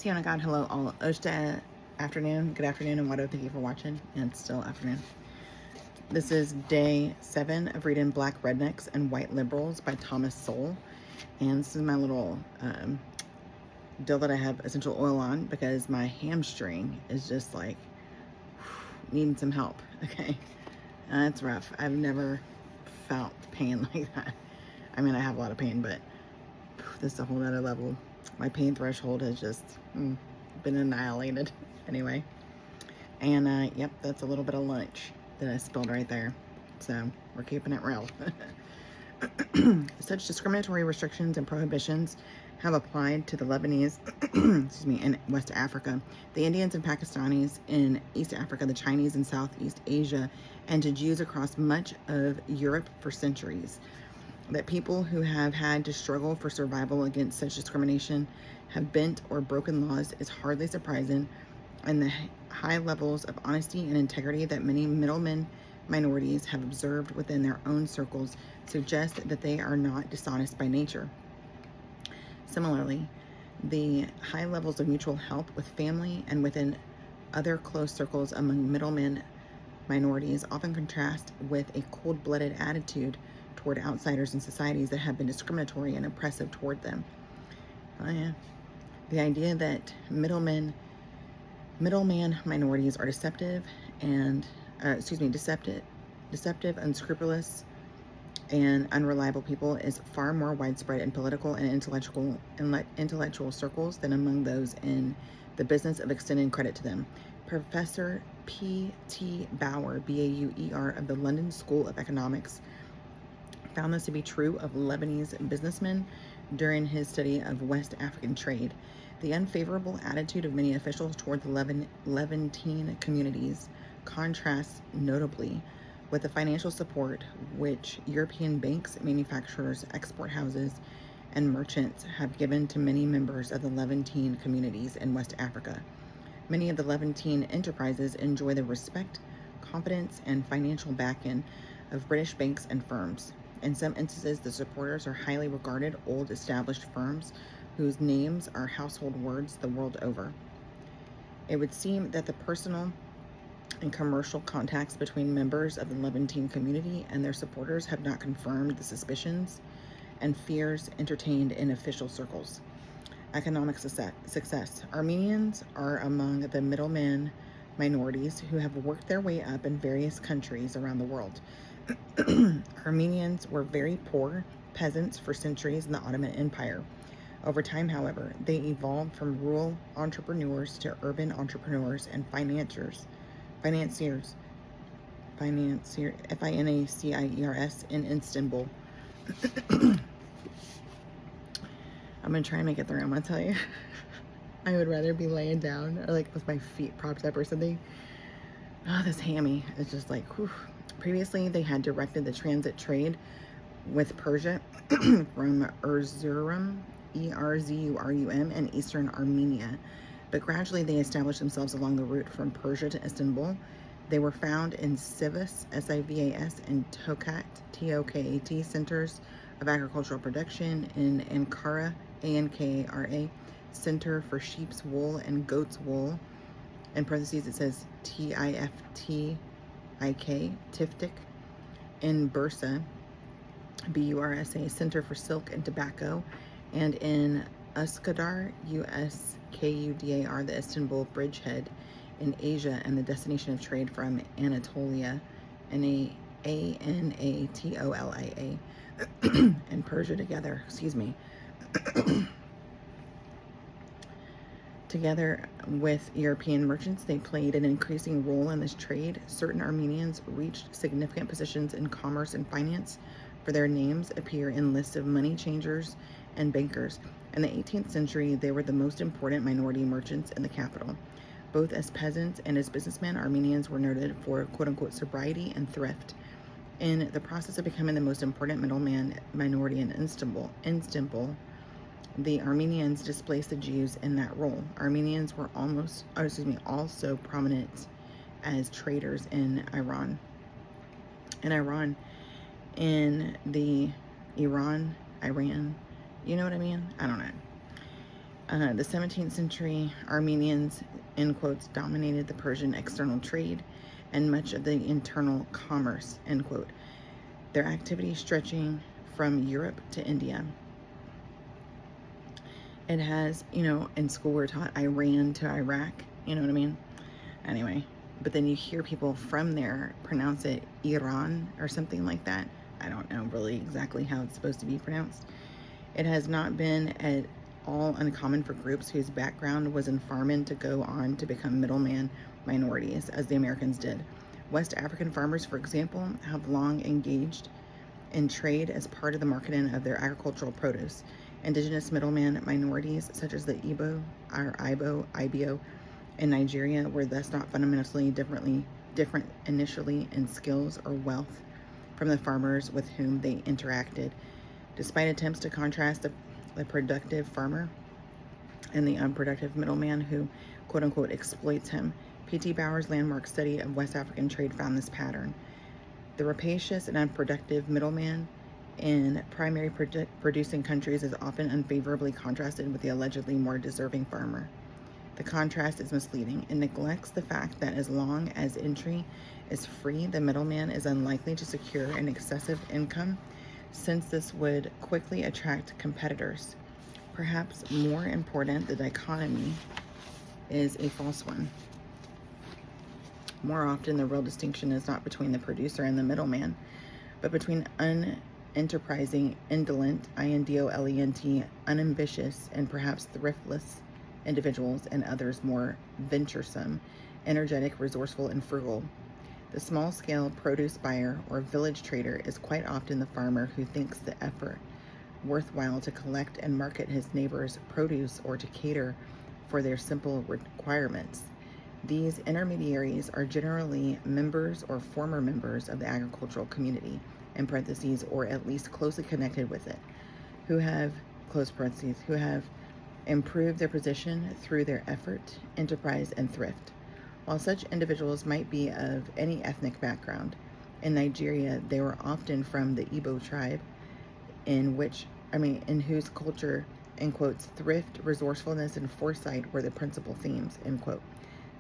Sienna God, hello all. Afternoon, good afternoon, and what thank you for watching. And it's still afternoon. This is day 7 of reading Black Rednecks and White Liberals by Thomas Sowell. And this is my little deal that I have essential oil on because my hamstring is just like needing some help. Okay, it's rough. I've never felt pain like that. I mean, I have a lot of pain, but this is a whole other level. My pain threshold has just been annihilated. Anyway, and yep, that's a little bit of lunch that I spilled right there. So we're keeping it real. Such discriminatory restrictions and prohibitions have applied to the Lebanese, excuse me, in West Africa, the Indians and Pakistanis in East Africa, the Chinese in Southeast Asia, and to Jews across much of Europe for centuries. That people who have had to struggle for survival against such discrimination have bent or broken laws is hardly surprising, and the high levels of honesty and integrity that many middlemen minorities have observed within their own circles suggest that they are not dishonest by nature. Similarly, the high levels of mutual help with family and within other close circles among middlemen minorities often contrast with a cold-blooded attitude toward outsiders in societies that have been discriminatory and oppressive toward them. Oh yeah. The idea that middleman minorities are deceptive, unscrupulous, and unreliable people is far more widespread in political and intellectual circles than among those in the business of extending credit to them. Professor P.T. Bauer, B-A-U-E-R, of the London School of Economics, found this to be true of Lebanese businessmen during his study of West African trade. The unfavorable attitude of many officials toward the Levantine communities contrasts notably with the financial support which European banks, manufacturers, export houses, and merchants have given to many members of the Levantine communities in West Africa. Many of the Levantine enterprises enjoy the respect, confidence, and financial backing of British banks and firms. In some instances, the supporters are highly regarded old established firms whose names are household words the world over. It would seem that the personal and commercial contacts between members of the Levantine community and their supporters have not confirmed the suspicions and fears entertained in official circles. Economic success. Armenians are among the middlemen minorities who have worked their way up in various countries around the world. Armenians were very poor peasants for centuries in the Ottoman Empire. Over time, however, they evolved from rural entrepreneurs to urban entrepreneurs and financiers, Financiers, in Istanbul. I'm gonna try and make it through. I'm gonna tell you, I would rather be laying down or like with my feet propped up or something. Oh, this hammy is just like, whew. Previously, they had directed the transit trade with Persia from Erzurum, E-R-Z-U-R-U-M, and eastern Armenia. But gradually, they established themselves along the route from Persia to Istanbul. They were found in Sivas, S-I-V-A-S, and Tokat, T-O-K-A-T, centers of agricultural production, in Ankara, A-N-K-A-R-A, center for sheep's wool and goat's wool. In parentheses, it says T-I-F-T-I-K, Tiftik, in Bursa, B-U-R-S-A, center for silk and tobacco, and in Uskudar, U-S-K-U-D-A-R, the Istanbul bridgehead in Asia and the destination of trade from Anatolia, A-N-A-T-O-L-I-A, and Persia together, Together with European merchants, they played an increasing role in this trade. Certain Armenians reached significant positions in commerce and finance, for their names appear in lists of money changers and bankers. In the 18th century, they were the most important minority merchants in the capital. Both as peasants and as businessmen, Armenians were noted for quote-unquote sobriety and thrift. In the process of becoming the most important middleman minority in Istanbul, the Armenians displaced the Jews in that role. Armenians were also prominent as traders in Iran. Iran, you know what I mean? I don't know. The 17th century Armenians, in quotes, dominated the Persian external trade and much of the internal commerce, end quote. Their activity stretching from Europe to India. It has, in school we're taught Iran to Iraq, you know what I mean? Anyway, but then you hear people from there pronounce it Iran or something like that. I don't know really exactly how it's supposed to be pronounced. It has not been at all uncommon for groups whose background was in farming to go on to become middleman minorities, as the Americans did. West African farmers, for example, have long engaged in trade as part of the marketing of their agricultural produce. Indigenous middleman minorities, such as the Igbo or Ibo in Nigeria, were thus not fundamentally different initially in skills or wealth from the farmers with whom they interacted. Despite attempts to contrast the productive farmer and the unproductive middleman who, quote unquote, exploits him, P.T. Bauer's landmark study of West African trade found this pattern. The rapacious and unproductive middleman in primary producing countries is often unfavorably contrasted with the allegedly more deserving farmer. The contrast is misleading. It neglects the fact that as long as entry is free, the middleman is unlikely to secure an excessive income, since this would quickly attract competitors. Perhaps more important, the dichotomy is a false one. More often, the real distinction is not between the producer and the middleman, but between unenterprising, indolent, indolent, unambitious, and perhaps thriftless individuals, and others more venturesome, energetic, resourceful, and frugal. The small-scale produce buyer or village trader is quite often the farmer who thinks the effort worthwhile to collect and market his neighbor's produce or to cater for their simple requirements. These intermediaries are generally members or former members of the agricultural community, in parentheses, or at least closely connected with it, who have, close parentheses, who have improved their position through their effort, enterprise, and thrift. While such individuals might be of any ethnic background, in Nigeria they were often from the Igbo tribe, in whose culture, in quotes, thrift, resourcefulness, and foresight were the principal themes, end quote.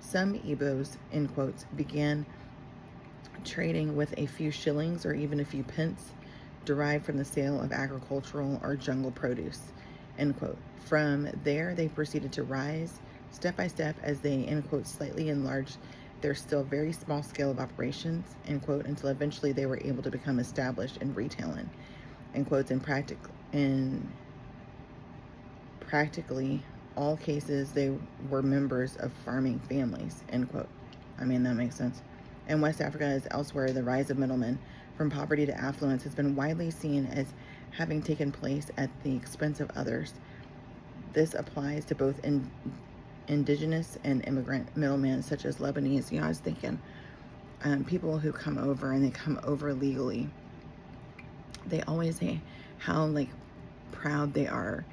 Some Igbos, in quotes, began trading with a few shillings or even a few pence derived from the sale of agricultural or jungle produce, end quote. From there, they proceeded to rise step by step as they, end quote, slightly enlarged their still very small scale of operations, end quote, until eventually they were able to become established in retailing, end quotes, in practically all cases they were members of farming families, end quote. I mean, that makes sense. In West Africa, as elsewhere, the rise of middlemen from poverty to affluence has been widely seen as having taken place at the expense of others. This applies to both indigenous and immigrant middlemen, such as Lebanese. I was thinking, people who come over and they come over legally, they always say how proud they are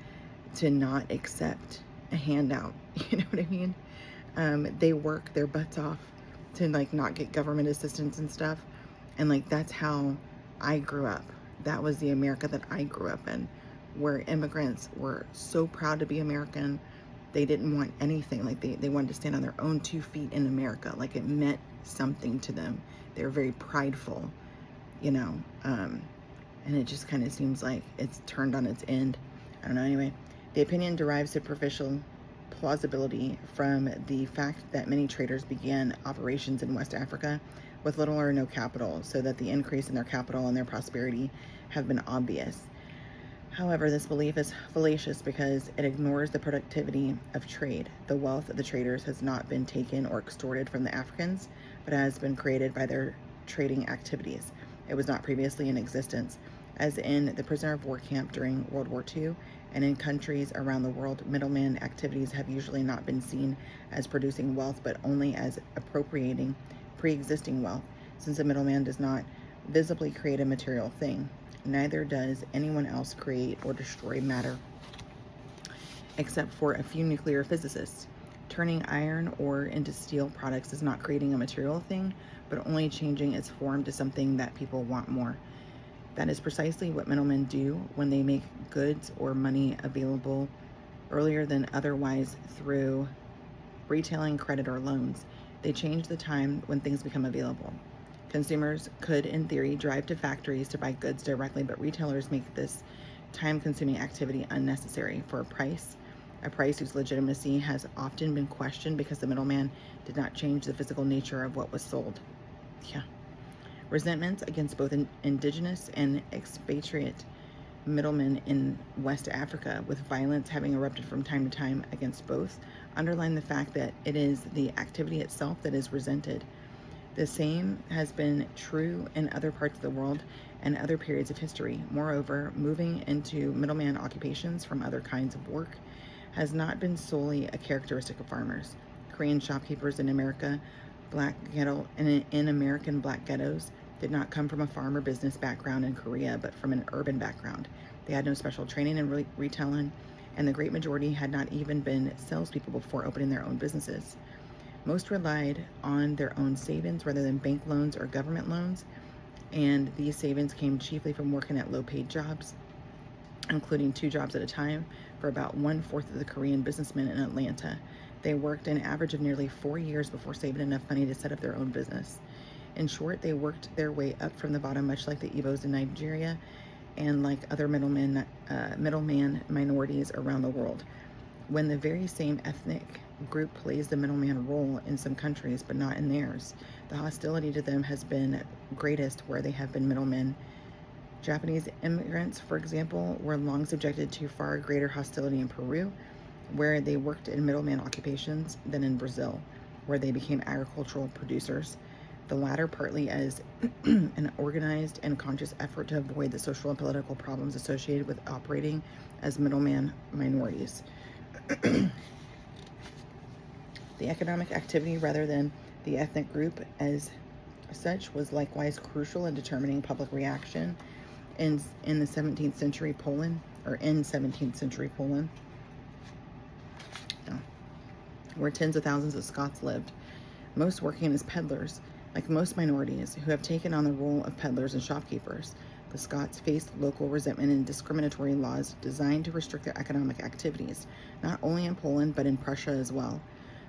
to not accept a handout. You know what I mean? They work their butts off to not get government assistance and stuff. And that's how I grew up. That was the America that I grew up in, where immigrants were so proud to be American. They didn't want anything. They wanted to stand on their own 2 feet in America. It meant something to them. They were very prideful, and it just kind of seems like it's turned on its end. I don't know. Anyway, the opinion derives superficial plausibility from the fact that many traders began operations in West Africa with little or no capital, so that the increase in their capital and their prosperity have been obvious. However, this belief is fallacious because it ignores the productivity of trade. The wealth of the traders has not been taken or extorted from the Africans, but has been created by their trading activities. It was not previously in existence. As in the prisoner of war camp during World War II, and in countries around the world, middleman activities have usually not been seen as producing wealth, but only as appropriating pre-existing wealth, since a middleman does not visibly create a material thing. Neither does anyone else create or destroy matter, except for a few nuclear physicists. Turning iron ore into steel products is not creating a material thing, but only changing its form to something that people want more. That is precisely what middlemen do when they make goods or money available earlier than otherwise through retailing, credit, or loans. They change the time when things become available. Consumers could, in theory, drive to factories to buy goods directly, but retailers make this time-consuming activity unnecessary for a price whose legitimacy has often been questioned because the middleman did not change the physical nature of what was sold. Yeah. Resentments against both indigenous and expatriate middlemen in West Africa, with violence having erupted from time to time against both, underline the fact that it is the activity itself that is resented. The same has been true in other parts of the world and other periods of history. Moreover, moving into middleman occupations from other kinds of work has not been solely a characteristic of farmers. Korean shopkeepers in American black ghettos did not come from a farm or business background in Korea, but from an urban background. They had no special training in retailing, and the great majority had not even been salespeople before opening their own businesses. Most relied on their own savings rather than bank loans or government loans, and these savings came chiefly from working at low-paid jobs, including 2 jobs at a time, for about 1/4 of the Korean businessmen in Atlanta. They worked an average of nearly 4 years before saving enough money to set up their own business. In short, they worked their way up from the bottom, much like the Igbos in Nigeria and like other middleman minorities around the world. When the very same ethnic group plays the middleman role in some countries but not in theirs, the hostility to them has been greatest where they have been middlemen. Japanese immigrants, for example, were long subjected to far greater hostility in Peru, where they worked in middleman occupations, than in Brazil, where they became agricultural producers. The latter partly as an organized and conscious effort to avoid the social and political problems associated with operating as middleman minorities. The economic activity, rather than the ethnic group as such, was likewise crucial in determining public reaction in the 17th century Poland, where tens of thousands of Scots lived, most working as peddlers. Like most minorities who have taken on the role of peddlers and shopkeepers, the Scots faced local resentment and discriminatory laws designed to restrict their economic activities, not only in Poland but in Prussia as well.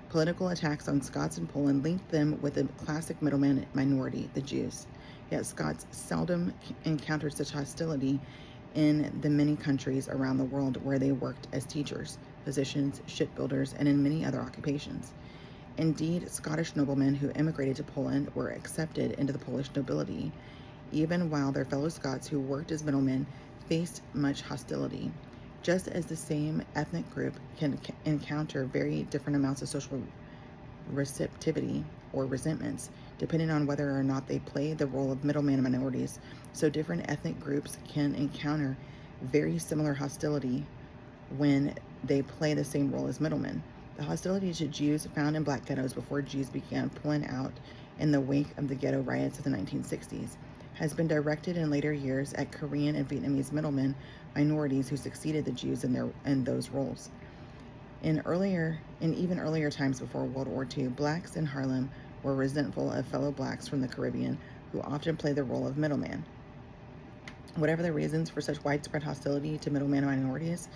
Political attacks on Scots in Poland linked them with the classic middleman minority, the Jews. Yet Scots seldom encountered such hostility in the many countries around the world where they worked as teachers, physicians, shipbuilders, and in many other occupations. Indeed, Scottish noblemen who immigrated to Poland were accepted into the Polish nobility, even while their fellow Scots who worked as middlemen faced much hostility. Just as the same ethnic group can encounter very different amounts of social receptivity or resentments, depending on whether or not they play the role of middleman minorities, so different ethnic groups can encounter very similar hostility when they play the same role as middlemen. The hostility to Jews found in black ghettos before Jews began pulling out in the wake of the ghetto riots of the 1960s has been directed in later years at Korean and Vietnamese middlemen minorities who succeeded the Jews in those roles. In even earlier times before World War II, blacks in Harlem were resentful of fellow blacks from the Caribbean who often played the role of middleman. Whatever the reasons for such widespread hostility to middleman minorities,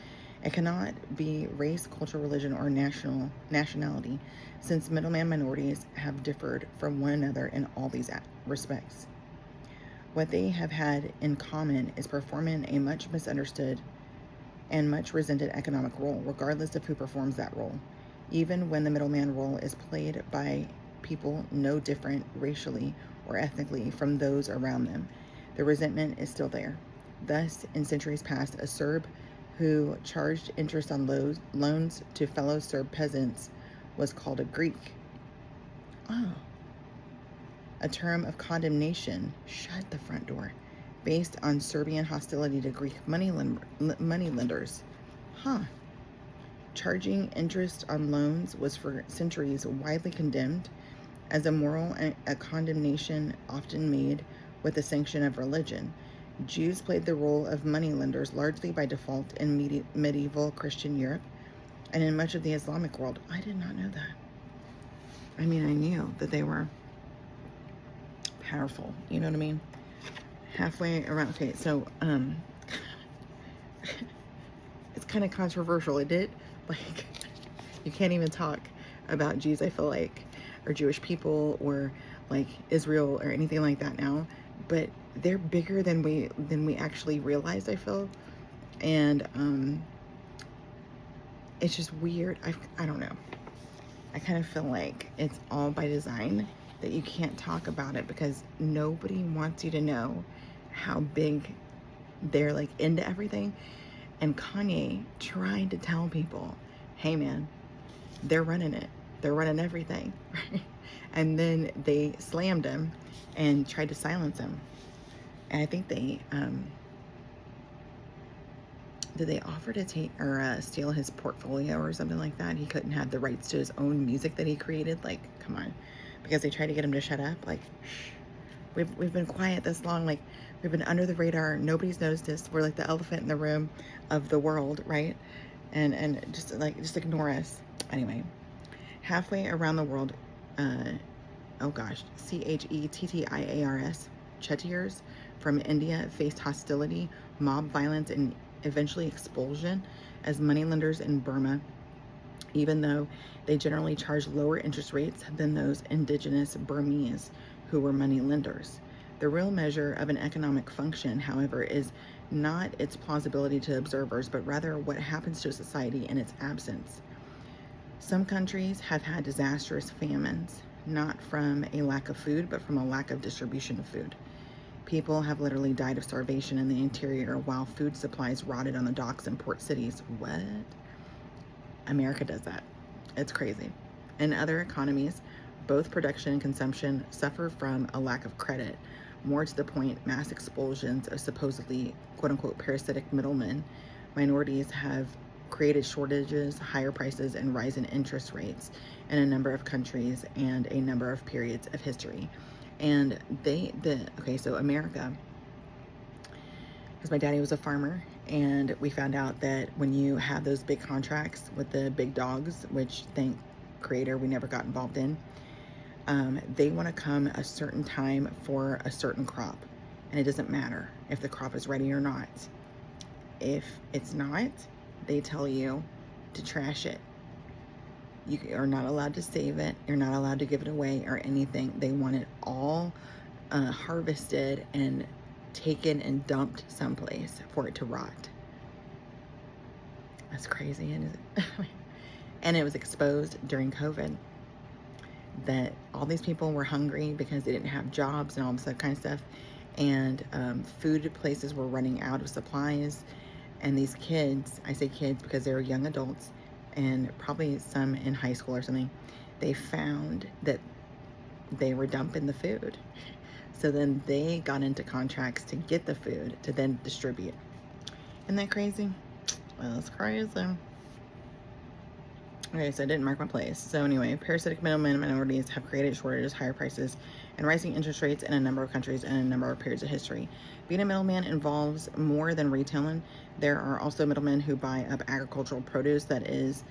it cannot be race, culture, religion, or nationality, since middleman minorities have differed from one another in all these respects. What they have had in common is performing a much misunderstood and much resented economic role, regardless of who performs that role, even when the middleman role is played by people no different racially or ethnically from those around them. The resentment is still there. Thus, in centuries past, a Serb who charged interest on loans to fellow Serb peasants was called a Greek. Oh, a term of condemnation, shut the front door, based on Serbian hostility to Greek moneylenders. Charging interest on loans was for centuries widely condemned as immoral and a condemnation often made with the sanction of religion. Jews played the role of moneylenders largely by default in medieval Christian Europe and in much of the Islamic world. I did not know that. I mean, I knew that they were powerful, you know what I mean? Halfway around, okay, so, it's kind of controversial. It did Like, you can't even talk about Jews, I feel like, or Jewish people, or like Israel or anything like that now. But they're bigger than we actually realized, I feel. And it's just weird. I don't know. I kind of feel like it's all by design that you can't talk about it because nobody wants you to know how big they're like into everything. And Kanye tried to tell people, hey man, they're running it. They're running everything. Right? And then they slammed him and tried to silence him. And I think they did they offer to take or steal his portfolio or something like that? He couldn't have the rights to his own music that he created. Like, come on, because they tried to get him to shut up. Like, shh, we've been quiet this long. Like, we've been under the radar. Nobody's noticed us. We're like the elephant in the room of the world, right? And just ignore us. Anyway, halfway around the world, oh gosh, Chettiars, Chettiars from India faced hostility, mob violence, and eventually expulsion as moneylenders in Burma, even though they generally charge lower interest rates than those indigenous Burmese who were moneylenders. The real measure of an economic function, however, is not its plausibility to observers, but rather what happens to a society in its absence. Some countries have had disastrous famines, not from a lack of food, but from a lack of distribution of food. People have literally died of starvation in the interior while food supplies rotted on the docks in port cities. What? America does that. It's crazy. In other economies, both production and consumption suffer from a lack of credit. More to the point, mass expulsions of supposedly quote-unquote parasitic middlemen. Minorities have created shortages, higher prices, and rising interest rates in a number of countries and a number of periods of history. And so America, because my daddy was a farmer, and we found out that when you have those big contracts with the big dogs, which thank creator we never got involved in, they want to come a certain time for a certain crop, and it doesn't matter if the crop is ready or not. If it's not, they tell you to trash it. You are not allowed to save it. You're not allowed to give it away or anything. They want it all harvested and taken and dumped someplace for it to rot. That's crazy, isn't it? And it was exposed during COVID that all these people were hungry because they didn't have jobs and all this kind of stuff. And food places were running out of supplies. And these kids, I say kids because they were young adults, and probably some in high school or something, they found that they were dumping the food. So then they got into contracts to get the food to then distribute. Isn't that crazy? Well, it's crazy. Okay, so I didn't mark my place. So anyway, parasitic middlemen and minorities have created shortages, higher prices, and rising interest rates in a number of countries and a number of periods of history. Being a middleman involves more than retailing. There are also middlemen who buy up agricultural produce that is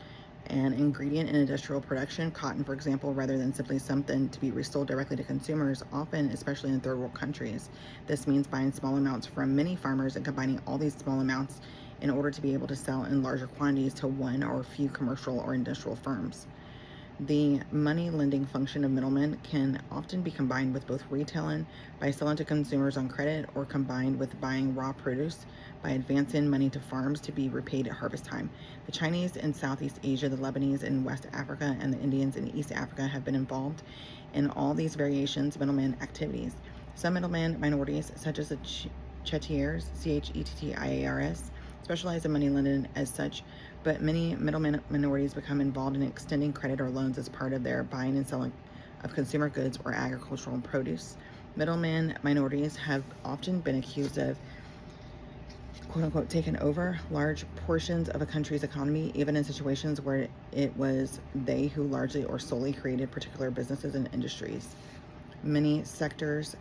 an ingredient in industrial production, cotton, for example, rather than simply something to be resold directly to consumers, often, especially in third world countries. This means buying small amounts from many farmers and combining all these small amounts in order to be able to sell in larger quantities to one or a few commercial or industrial firms. The money lending function of middlemen can often be combined with both retailing by selling to consumers on credit, or combined with buying raw produce by advancing money to farms to be repaid at harvest time. The Chinese in Southeast Asia, the Lebanese in West Africa, and the Indians in East Africa have been involved in all these variations of middleman activities. Some middleman minorities, such as the Chettiars, Chettiars, specialize in money lending as such, but many middlemen minorities become involved in extending credit or loans as part of their buying and selling of consumer goods or agricultural produce. Middleman minorities have often been accused of quote-unquote taken over large portions of a country's economy, even in situations where it was they who largely or solely created particular businesses and industries. Many sectors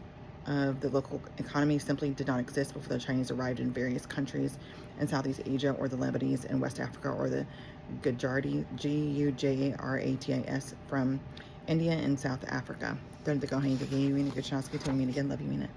of the local economy simply did not exist before the Chinese arrived in various countries in Southeast Asia, or the Lebanese in West Africa, or the Gujarati, Gujaratis from India and South Africa. Don't go, honey, to me again, love you, mean it.